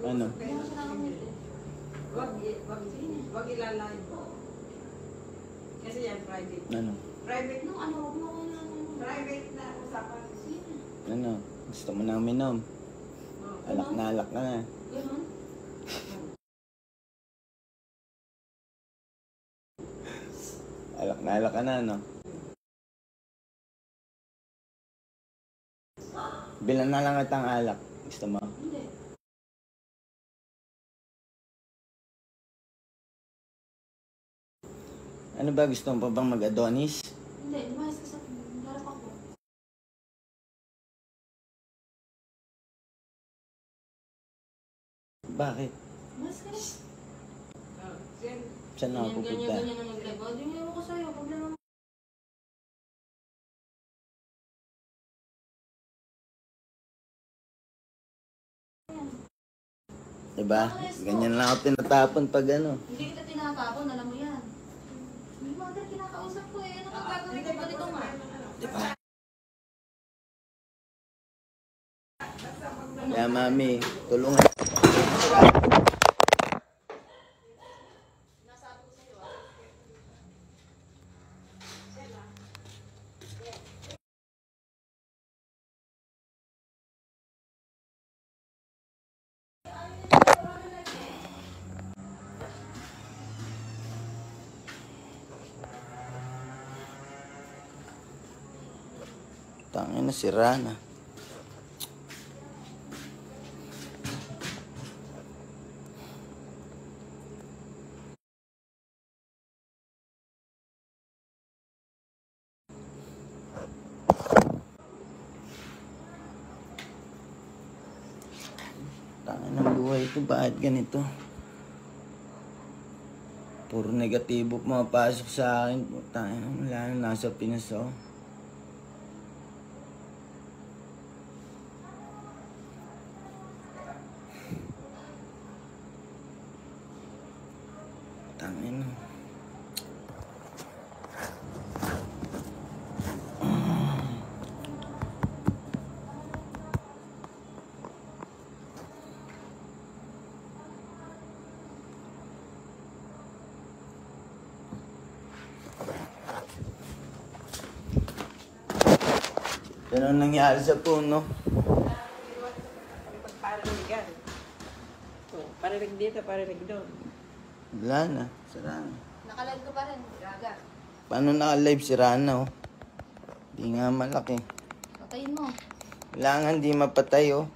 Ano? Wag ilalayo. Kasi yan, private. Ano? Private no, ano, wag mo na. Private na usapan. Ano? Gusto mo nang minom? Alak na na. Ganun? Alak ka na, no? Bilan na lang itang alak. Gusto mo? Hindi. Ano ba? Gusto mo pa bang mag-Adonis? Hindi, lumayas ka sa harap ako. Bakit? Lumayas ka na. Saan ako pupunta? Ganyan ang mag-live. Hindi mo ewan ko sa'yo. Problema mo. Diba? Ganyan lang ako tinatapon pag ano. Hindi kita tinatapon, alam mo yan. May mother kinakausap ko eh. Ano kang gagawin ko ganito nga? Diba? Kaya mami, tulungan. Tangin na si Rana. Tangin ng buhay ko, bakit ganito? Puro negatibo pumapasok sa akin. Tangin, wala na, nasa Pinas ako. Tangin. Yan ang nangyari sa puno. Paraligan. Parilig dito, parilig doon. Wala na, si Rana. Nakalive ko pa rin, gaga. Paano naka-live si Rana, oh? Di nga malaki. Patayin mo. Kailangan di mapatay, oh.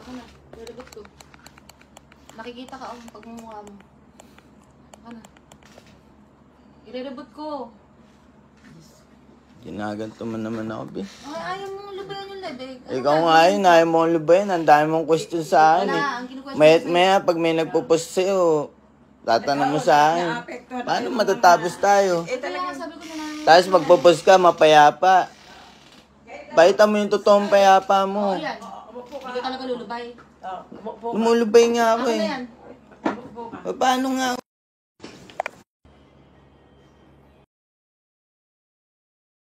Ano? Nilabot ko. Nakikita ka ang pagmumukha mo. Ano? Ililabot ko. Ginaganto man naman ako, be. Ay, ayaw mong lubayan yung live eh. Ikaw nga yun, ayaw mo lubayan. Ang dami mong question sa akin, eh. Maya, pag may nagpo-post sa'yo, tatanong mo sa akin. Paano matatapos tayo? Kaya sabi ko na Tapos magpo-post ka, mapayapa. Baita mo yung totoong payapa mo. Oo, yan. Hindi ka talaga lulubay. Lumulubay nga ako, Ano eh. na yan? Paano nga